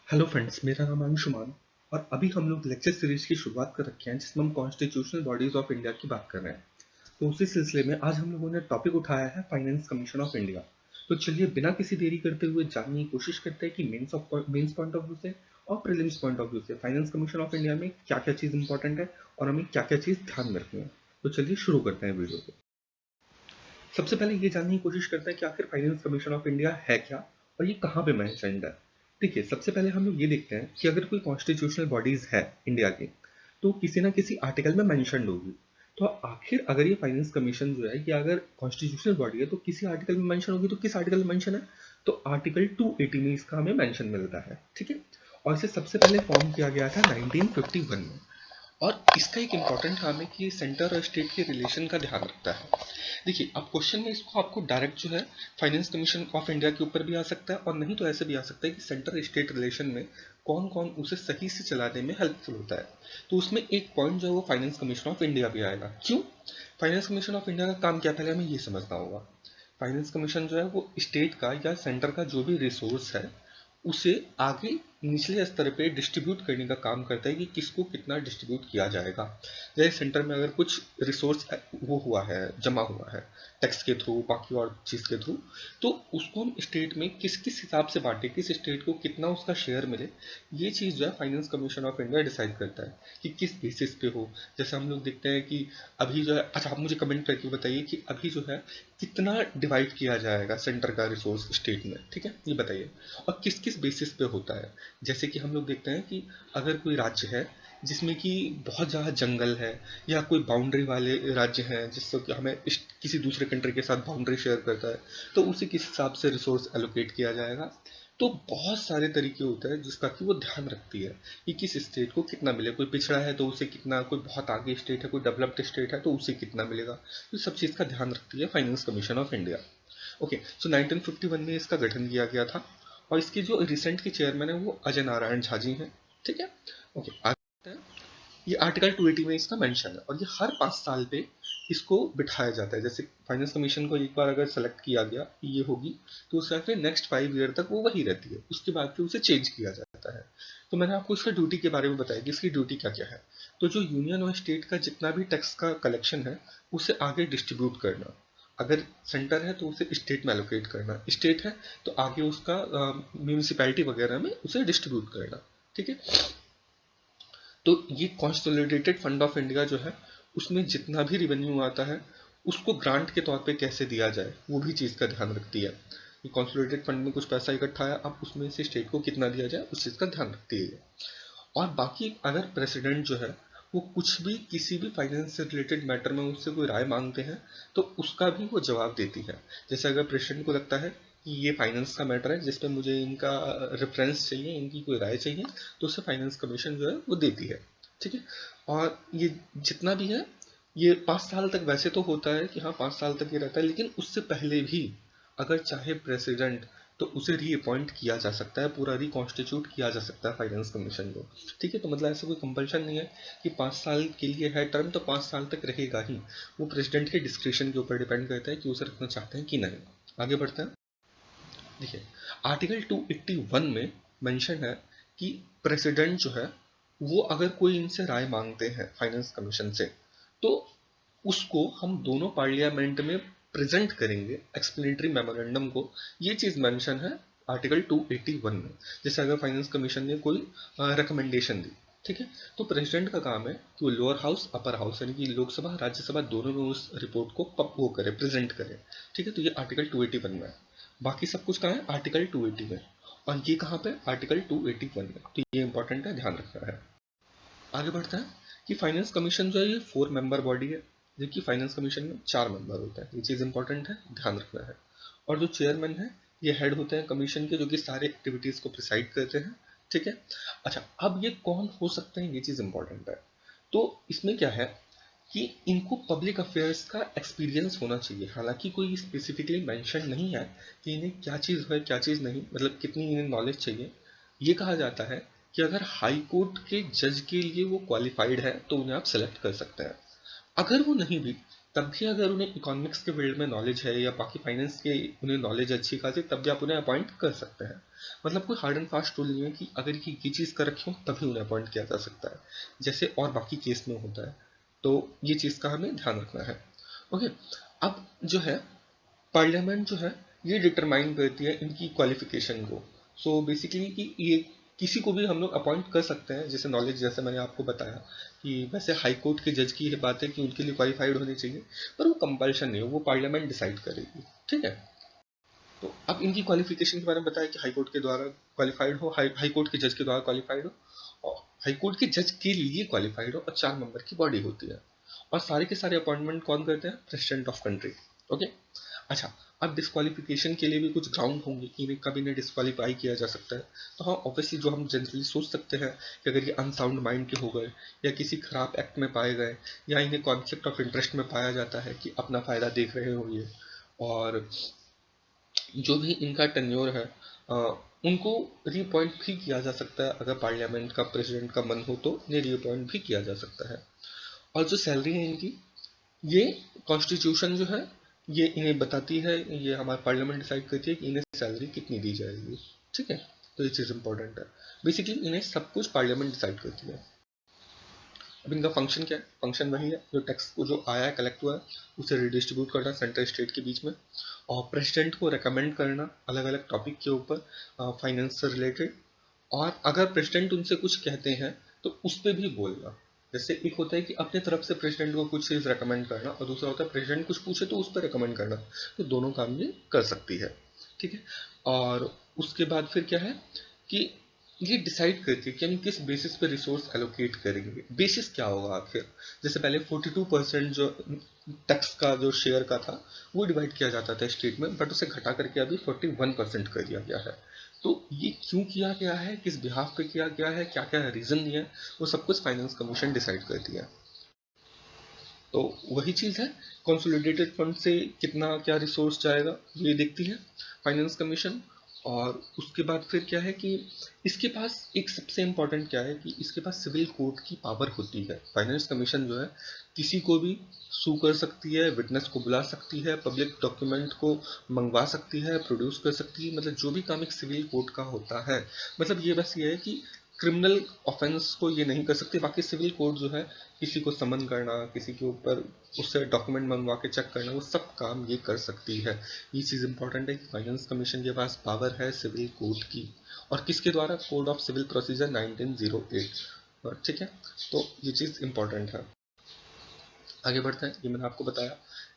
Hello friends, मेरा नाम अंशुमान और अभी हम लोग लेक्चर सीरीज की शुरुआत कर रखे हैं जिसमें हम कॉन्स्टिट्यूशनल बॉडीज ऑफ इंडिया की बात कर रहे हैं। तो उसी सिलसिले में आज हम लोगों ने टॉपिक उठाया है फाइनेंस कमीशन ऑफ इंडिया। तो चलिए बिना किसी देरी करते हुए जानने की कोशिश करते हैं कि मेंस पॉइंट ऑफ व्यू से और प्रीलिम्स पॉइंट ऑफ व्यू से फाइनेंस कमीशन ऑफ इंडिया में क्या क्या चीज़ इंपॉर्टेंट है और हमें क्या क्या चीज़ ध्यान में रखनी है। तो चलिए शुरू करते हैं वीडियो को। सबसे पहले ये जानने की कोशिश करते हैं कि आखिर फाइनेंस कमीशन ऑफ इंडिया है क्या और ये कहाँ पे मेंशन्ड है। देखिए, सबसे पहले हम लोग ये देखते हैं कि अगर कोई कॉन्स्टिट्यूशनल बॉडीज है इंडिया की तो किसी ना किसी आर्टिकल में मेंशन्ड होगी। तो आखिर अगर ये फाइनेंस कमीशन जो है कि अगर कॉन्स्टिट्यूशनल बॉडी है तो किसी आर्टिकल में मेंशन होगी, तो किस आर्टिकल में मेंशन है? तो आर्टिकल 280 में इसका हमें मेंशन मिलता है। ठीक है, और इसे सबसे पहले फॉर्म किया गया था 1951 में। और इसका एक इंपॉर्टेंट काम है कि ये सेंटर और स्टेट के रिलेशन का ध्यान रखता है। देखिए, अब क्वेश्चन में इसको आपको डायरेक्ट जो है फाइनेंस कमीशन ऑफ इंडिया के ऊपर भी आ सकता है और नहीं तो ऐसे भी आ सकता है कि सेंटर स्टेट रिलेशन में कौन कौन उसे सही से चलाने में हेल्पफुल होता है। तो उसमें एक पॉइंट जो है वो फाइनेंस कमीशन ऑफ इंडिया भी आएगा। क्यों? फाइनेंस कमीशन ऑफ इंडिया का काम क्या, पहले हमें ये समझना होगा। फाइनेंस कमीशन जो है वो स्टेट का या सेंटर का जो भी रिसोर्स है उसे आगे निचले स्तर पे डिस्ट्रीब्यूट करने का काम करता है कि किसको कितना डिस्ट्रीब्यूट किया जाएगा। जैसे सेंटर में अगर कुछ रिसोर्स वो हुआ है, जमा हुआ है टैक्स के थ्रू, बाकी और चीज़ के थ्रू, तो उसको हम स्टेट में किस किस हिसाब से बांटे, किस स्टेट को कितना उसका शेयर मिले, ये चीज़ जो है finance commission of India decide करता है कि किस बेसिस पे हो। जैसे हम लोग देखते हैं कि अभी जो है, अच्छा आप मुझे कमेंट करके बताइए कि अभी जो है कितना डिवाइड किया जाएगा सेंटर का रिसोर्स स्टेट में। ठीक है, ये बताइए। और किस किस बेसिस पे होता है। जैसे कि हम लोग देखते हैं कि अगर कोई राज्य है जिसमें कि बहुत ज़्यादा जंगल है या कोई बाउंड्री वाले राज्य हैं जिससे कि हमें किसी दूसरे कंट्री के साथ बाउंड्री शेयर करता है, तो उसे किस हिसाब से रिसोर्स एलोकेट किया जाएगा। तो बहुत सारे तरीके होते हैं जिसका कि वो ध्यान रखती है कि किस स्टेट को कितना मिले। कोई पिछड़ा है तो उसे कितना, कोई बहुत आगे स्टेट है, कोई डेवलप्ड स्टेट है तो उसे कितना मिलेगा। तो सब चीज़ का ध्यान रखती है finance commission of India. Okay, so 1951 में इसका गठन किया गया था और इसके जो रिसेंट के चेयरमैन है वो अजय नारायण झा जी हैं। ठीक है, ओके, आगे हैं। ये आर्टिकल 280 में इसका मेंशन है और ये हर 5 साल पे इसको बिठाया जाता है। जैसे फाइनेंस कमीशन को एक बार अगर सेलेक्ट किया गया ये होगी, तो उसका फिर नेक्स्ट 5 ईयर तक वो वही रहती है, उसके बाद फिर उसे चेंज किया जाता है। तो मैंने आपको इसका ड्यूटी के बारे में बताया कि इसकी ड्यूटी क्या क्या है। तो जो यूनियन और स्टेट का जितना भी टैक्स का कलेक्शन है उसे आगे डिस्ट्रीब्यूट करना। अगर सेंटर है तो उसे स्टेट में एलोकेट करना, स्टेट है तो आगे उसका म्यूनिसिपैलिटी वगैरह में उसे डिस्ट्रीब्यूट करना। ठीक है, तो ये कॉन्सोलिडेटेड फंड ऑफ इंडिया जो है उसमें जितना भी रिवेन्यू आता है उसको ग्रांट के तौर पे कैसे दिया जाए वो भी चीज़ का ध्यान रखती है। ये कॉन्सोलिडेटेड फंड में कुछ पैसा इकट्ठा है, अब उसमें से स्टेट को कितना दिया जाए उस चीज़ का ध्यान रखती है। और बाकी अगर प्रेसिडेंट जो है वो कुछ भी किसी भी फाइनेंस से रिलेटेड मैटर में उससे कोई राय मांगते हैं तो उसका भी वो जवाब देती है। जैसे अगर प्रेसिडेंट को लगता है कि ये फाइनेंस का मैटर है जिस पे मुझे इनका रेफरेंस चाहिए, इनकी कोई राय चाहिए, तो उसे फाइनेंस कमीशन जो है वो देती है। ठीक है, और ये जितना भी है ये 5 साल तक वैसे तो होता है कि हाँ 5 साल तक ये रहता है, लेकिन उससे पहले भी अगर चाहे प्रेसिडेंट तो उसे रीअपॉइंट किया जा सकता है, पूरा रिकॉन्स्टिट्यूट किया जा सकता है फाइनेंस कमीशन को। ठीक है, तो मतलब ऐसा कोई कंपल्शन नहीं है कि 5 साल के लिए है टर्म तो 5 साल तक रहेगा ही। वो प्रेसिडेंट के डिस्क्रिप्शन के ऊपर डिपेंड करता है कि उसे रखना चाहते हैं कि नहीं। आगे बढ़ते हैं। देखिए, आर्टिकल 281 में मेंशन है कि प्रेसिडेंट जो है वो अगर कोई इनसे राय मांगते हैं फाइनेंस कमीशन से तो उसको हम दोनों पार्लियामेंट में प्रेजेंट करेंगे एक्सप्लेनेटरी मेमोरेंडम को। ये चीज़ मेंशन है आर्टिकल 281 में। जैसे अगर फाइनेंस कमीशन ने कोई रिकमेंडेशन दी, ठीक है, तो प्रेसिडेंट का काम है कि वो लोअर हाउस अपर हाउस यानी कि लोकसभा राज्यसभा दोनों में उस रिपोर्ट को वो करे, प्रेजेंट करे। ठीक है, तो ये आर्टिकल 281 में है। बाकी सब कुछ कहाँ है? आर्टिकल 280 में। और ये कहाँ पे? आर्टिकल 281 में। तो ये इंपॉर्टेंट है, ध्यान रखना है। आगे बढ़ता है कि फाइनेंस कमीशन जो है ये 4 मेंबर बॉडी है, जबकि फाइनेंस कमीशन में 4 मेंबर होता है। ये चीज़ इंपॉर्टेंट है, ध्यान रखना है। और जो चेयरमैन है ये हेड होते हैं कमीशन के, जो कि सारे एक्टिविटीज़ को प्रिसाइड करते हैं। ठीक है, अच्छा अब ये कौन हो सकते हैं, ये चीज़ इंपॉर्टेंट है। तो इसमें क्या है कि इनको पब्लिक अफेयर्स का एक्सपीरियंस होना चाहिए। हालांकि कोई स्पेसिफिकली मेंशन नहीं है कि इन्हें क्या चीज़ है क्या चीज़ नहीं, मतलब कितनी इन्हें नॉलेज चाहिए। ये कहा जाता है कि अगर हाई कोर्ट के जज के लिए वो क्वालिफाइड है तो उन्हें आप सेलेक्ट कर सकते हैं। अगर वो नहीं भी तब भी अगर उन्हें इकोनॉमिक्स के फील्ड में नॉलेज है या बाकी फाइनेंस के उन्हें नॉलेज अच्छी खासी, तब भी आप उन्हें अपॉइंट कर सकते हैं। मतलब कोई हार्ड एंड फास्ट रूल नहीं है कि अगर ये चीज़ कर रखी हो तभी उन्हें अपॉइंट किया जा सकता है, जैसे और बाकी केस में होता है। तो ये चीज़ का हमें ध्यान रखना है। ओके, अब जो है पार्लियामेंट जो है ये डिटरमाइन करती है इनकी क्वालिफिकेशन को। सो बेसिकली कि ये किसी को भी हम लोग अपॉइंट कर सकते हैं, जैसे नॉलेज, जैसे मैंने आपको बताया कि वैसे हाई कोर्ट के जज की ये बात है कि उनके लिए क्वालिफाइड होने चाहिए, पर वो कंपल्शन नहीं हो, वो पार्लियामेंट डिसाइड करेगी। ठीक है, तो अब इनकी क्वालिफिकेशन के बारे में बताया कि हाई कोर्ट के द्वारा क्वालिफाइड हो, हाई कोर्ट के जज के द्वारा क्वालिफाइड हो, और हाई कोर्ट के जज के लिए क्वालिफाइड हो, और 4 मेंबर की बॉडी होती है। और सारे के सारे अपॉइंटमेंट कौन करते हैं? President of country. ओके, अच्छा, अब डिस्क्वालिफिकेशन के लिए भी कुछ ग्राउंड होंगे कि इन्हें कब इन्हें डिस्क्वालीफाई किया जा सकता है। तो हाँ, ऑब्वियसली जो हम जनरली सोच सकते हैं कि अगर ये अनसाउंड माइंड के हो गए, या किसी खराब एक्ट में पाए गए, या इन्हें कॉन्फ्लिक्ट ऑफ इंटरेस्ट में पाया जाता है कि अपना फ़ायदा देख रहे हो ये, और जो भी इनका टेन्योर है उनको रीअपॉइंट भी किया जा सकता है। अगर पार्लियामेंट का प्रेसिडेंट का मन हो तो इन्हें रीअपॉइंट भी किया जा सकता है। और जो सैलरी है इनकी, ये कॉन्स्टिट्यूशन जो है ये इन्हें बताती है, ये हमारा पार्लियामेंट डिसाइड करती है कि इन्हें सैलरी कितनी दी जाएगी। ठीक है, तो ये चीज़ इंपॉर्टेंट है। बेसिकली इन्हें सब कुछ पार्लियामेंट डिसाइड करती है। अब इनका फंक्शन क्या है? फंक्शन वही है जो टैक्स को जो आया है, कलेक्ट हुआ है, उसे रिडिस्ट्रीब्यूट करना सेंट्रल स्टेट के बीच में, और प्रेसिडेंट को रेकमेंड करना अलग अलग टॉपिक के ऊपर फाइनेंस से रिलेटेड। और अगर प्रेसिडेंट उनसे कुछ कहते हैं तो उस पर भी बोलना। जैसे एक होता है कि अपने तरफ से प्रेसिडेंट को कुछ चीज़ रेकमेंड करना, और दूसरा होता है प्रेसिडेंट कुछ पूछे तो उस पर रेकमेंड करना। तो दोनों काम ये कर सकती है। ठीक है, और उसके बाद फिर क्या है कि ये डिसाइड करती है कि हम किस बेसिस पे रिसोर्स एलोकेट करेंगे। बेसिस क्या होगा आखिर? जैसे पहले 42% जो टैक्स का जो शेयर का था वो डिवाइड किया जाता था स्टेट में, बट उसे घटा करके अभी 41% कर दिया गया है। तो ये क्यों किया गया है, किस बिहाफ पे किया गया है, क्या क्या रीजन है, वो सब कुछ फाइनेंस कमीशन डिसाइड करती है। तो वही चीज़ है, कंसोलिडेटेड फंड से कितना क्या रिसोर्स जाएगा ये देखती है फाइनेंस कमीशन। और उसके बाद फिर क्या है कि इसके पास एक सबसे इम्पोर्टेंट क्या है कि इसके पास सिविल कोर्ट की पावर होती है। फाइनेंस कमीशन जो है किसी को भी सू कर सकती है, विटनेस को बुला सकती है, पब्लिक डॉक्यूमेंट को मंगवा सकती है, प्रोड्यूस कर सकती है, मतलब जो भी काम एक सिविल कोर्ट का होता है। मतलब ये बस ये है कि क्रिमिनल ऑफेंस को ये नहीं कर सकती, बाकी सिविल कोर्ट जो है किसी को समन करना, किसी के ऊपर उससे डॉक्यूमेंट मंगवा के चेक करना, वो सब काम ये कर सकती है। ये चीज़ इंपॉर्टेंट है कि फाइनेंस कमीशन के पास पावर है सिविल कोर्ट की, और किसके द्वारा? Code of civil procedure 1908। और ठीक है, तो ये चीज़ इंपॉर्टेंट है। आगे बढ़ते हैं। ये मैंने आपको बताया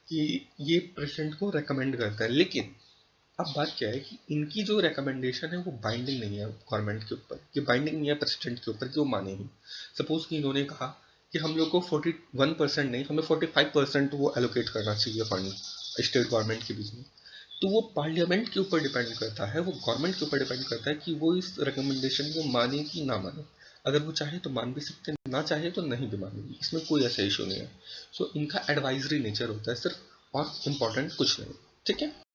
कि ये प्रेसिडेंट को रेकमेंड करता है, लेकिन अब बात क्या है कि इनकी जो रिकमेंडेशन है वो बाइंडिंग नहीं है गवर्नमेंट के ऊपर, ये बाइंडिंग नहीं है प्रेसिडेंट के ऊपर कि वो मानेगी। सपोज कि इन्होंने कहा कि हम लोग को 41% नहीं, हमें 45% वो एलोकेट करना चाहिए फंड स्टेट गवर्नमेंट के बीच में। तो वो पार्लियामेंट के ऊपर डिपेंड करता है, वो गवर्नमेंट के ऊपर डिपेंड करता है कि वो इस रिकमेंडेशन को माने कि ना माने। अगर वो चाहे तो मान भी सकते हैं, ना चाहे तो नहीं भी मानेगी, इसमें कोई ऐसा इशू नहीं है। सो इनका एडवाइजरी नेचर होता है सिर्फ, और इम्पोर्टेंट कुछ नहीं। ठीक है।